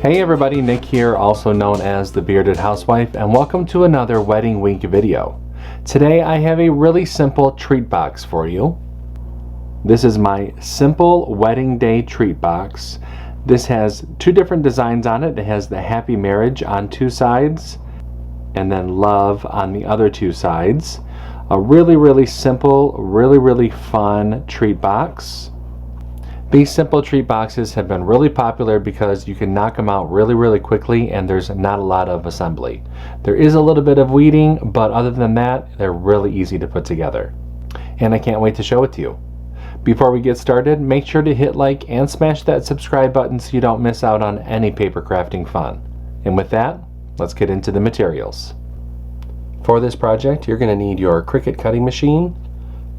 Hey everybody, Nick here, also known as the Bearded Housewife, and welcome to another Wedding Week video. Today I have a really simple treat box for you. This is my simple wedding day treat box. This has two different designs on it. It has the happy marriage on two sides and then love on the other two sides. A really simple, really fun treat box. These simple treat boxes have been really popular because you can knock them out really quickly and there's not a lot of assembly. There is a little bit of weeding, but other than that, they're really easy to put together. And I can't wait to show it to you. Before we get started, make sure to hit like and smash that subscribe button so you don't miss out on any paper crafting fun. And with that, let's get into the materials. For this project, you're going to need your CRICUT cutting machine,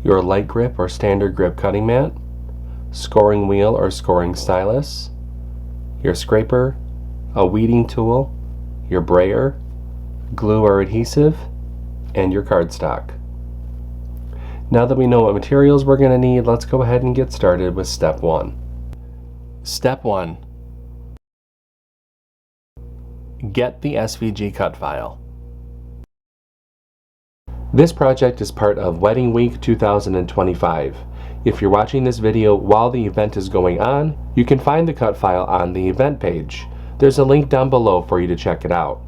your light grip or standard grip cutting mat, scoring wheel or scoring stylus, your scraper, a weeding tool, your brayer, glue or adhesive, and your cardstock. Now that we know what materials we're going to need, let's go ahead and get started with step 1. Step 1. Get the SVG cut file. This project is part of Wedding Week 2025. If you're watching this video while the event is going on, you can find the cut file on the event page. There's a link down below for you to check it out.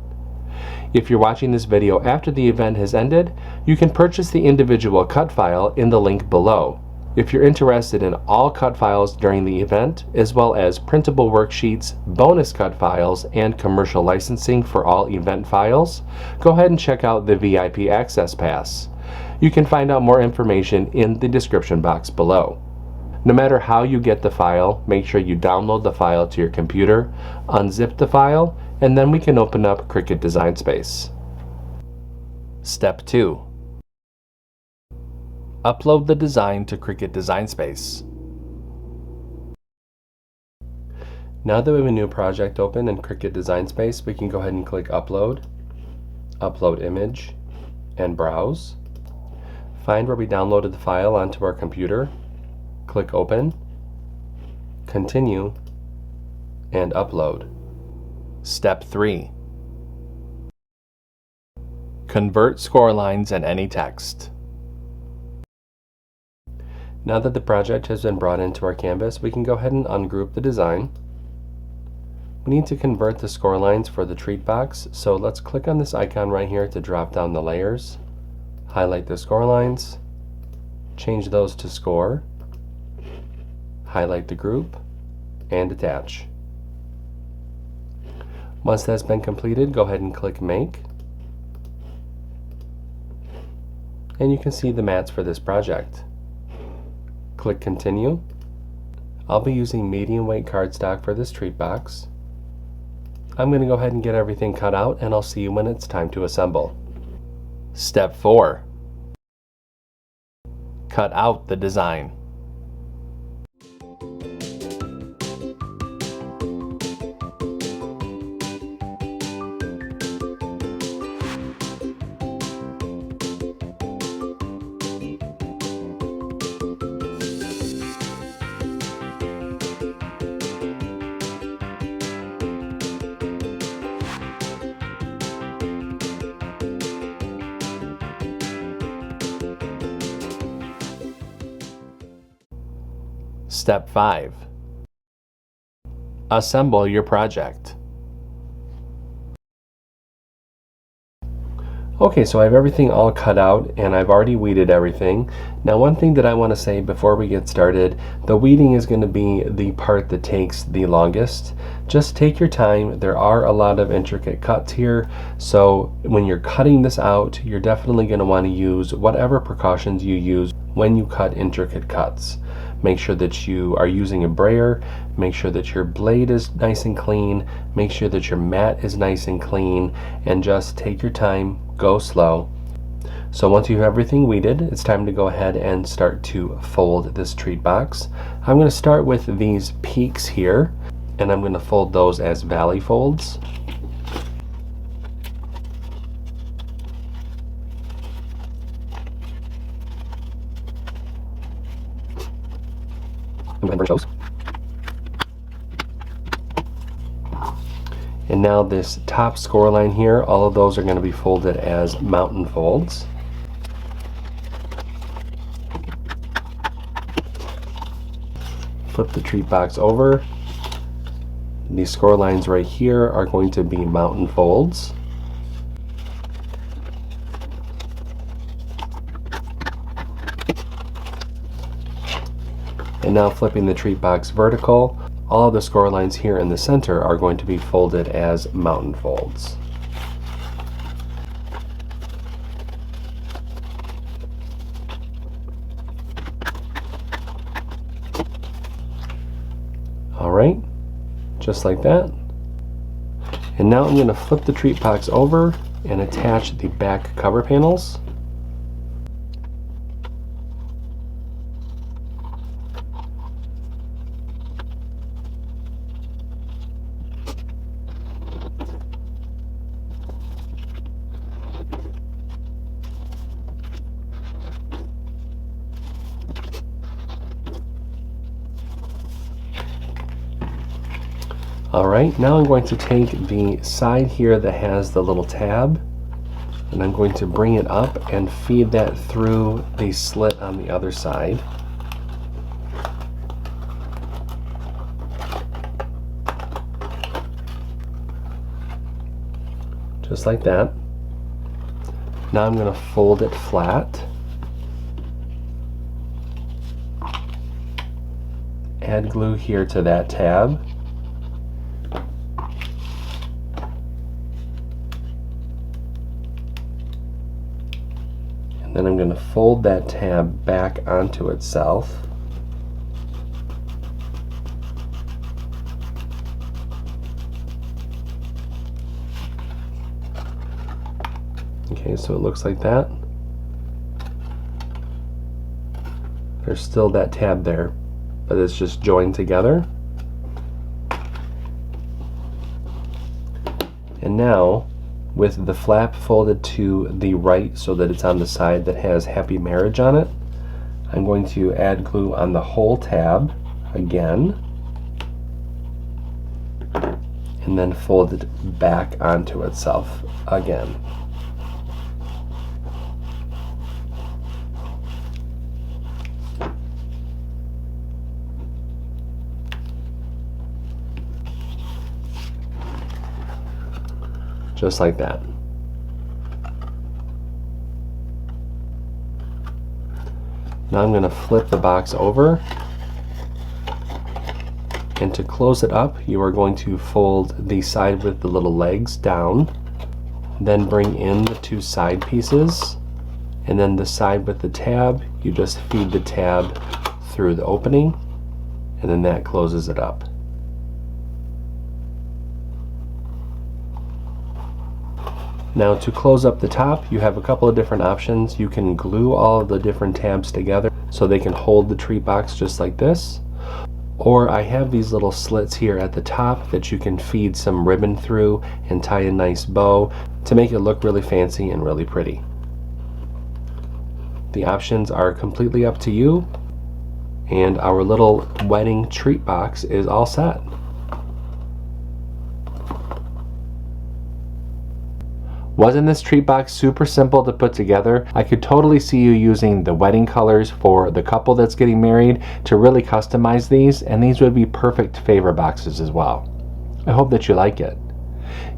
If you're watching this video after the event has ended, you can purchase the individual cut file in the link below. If you're interested in all cut files during the event, as well as printable worksheets, bonus cut files, and commercial licensing for all event files, go ahead and check out the VIP Access Pass. You can find out more information in the description box below. No matter how you get the file, make sure you download the file to your computer, unzip the file, and then we can open up CRICUT Design Space. Step 2. Upload the design to CRICUT Design Space. Now that we have a new project open in CRICUT Design Space, we can go ahead and click Upload, Upload Image, and Browse. Find where we downloaded the file onto our computer, click Open, Continue, and Upload. Step 3. Convert score lines and any text. Now that the project has been brought into our canvas, we can go ahead and ungroup the design. We need to convert the score lines for the treat box, so let's click on this icon right here to drop down the layers. Highlight the score lines, change those to score, highlight the group, and attach. Once that's been completed, go ahead and click Make. And you can see the mats for this project. Click Continue. I'll be using medium weight cardstock for this treat box. I'm going to go ahead and get everything cut out, and I'll see you when it's time to assemble. Step 4. Cut out the design. Step 5. Assemble your project. Okay, so I have everything all cut out and I've already weeded everything. Now one thing that I want to say before we get started, the weeding is going to be the part that takes the longest. Just take your time. There are a lot of intricate cuts here, so when you're cutting this out, you're definitely going to want to use whatever precautions you use when you cut intricate cuts. Make sure that you are using a brayer, make sure that your blade is nice and clean, make sure that your mat is nice and clean, and just take your time, go slow. So once you have everything weeded, it's time to go ahead and start to fold this treat box. I'm going to start with these peaks here, and I'm going to fold those as valley folds. I'm going to burn those. And now this top score line here, all of those are going to be folded as mountain folds. Flip the treat box over. These score lines right here are going to be mountain folds. And now flipping the treat box vertical, all of the score lines here in the center are going to be folded as mountain folds. All right, just like that. And now I'm going to flip the treat box over and attach the back cover panels. Alright, now I'm going to take the side here that has the little tab, and I'm going to bring it up and feed that through the slit on the other side. Just like that. Now I'm going to fold it flat. Add glue here to that tab. Then I'm going to fold that tab back onto itself. Okay, so it looks like that. There's still that tab there, but it's just joined together. And now, with the flap folded to the right so that it's on the side that has Happy Marriage on it, I'm going to add glue on the whole tab again, and then fold it back onto itself again. Just like that. Now I'm going to flip the box over, and to close it up you are going to fold the side with the little legs down, then bring in the two side pieces, and then the side with the tab, you just feed the tab through the opening, and then that closes it up. Now to close up the top, you have a couple of different options. You can glue all of the different tabs together so they can hold the treat box just like this. Or I have these little slits here at the top that you can feed some ribbon through and tie a nice bow to make it look really fancy and really pretty. The options are completely up to you, and our little wedding treat box is all set. Wasn't this treat box super simple to put together? I could totally see you using the wedding colors for the couple that's getting married to really customize these, and these would be perfect favor boxes as well. I hope that you like it.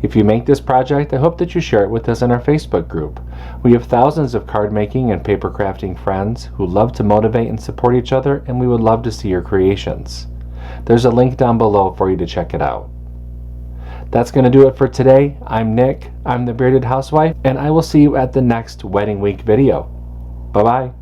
If you make this project, I hope that you share it with us in our Facebook group. We have thousands of card making and paper crafting friends who love to motivate and support each other, and we would love to see your creations. There's a link down below for you to check it out. That's going to do it for today. I'm Nick, I'm the Bearded Housewife, and I will see you at the next Wedding Week video. Bye-bye.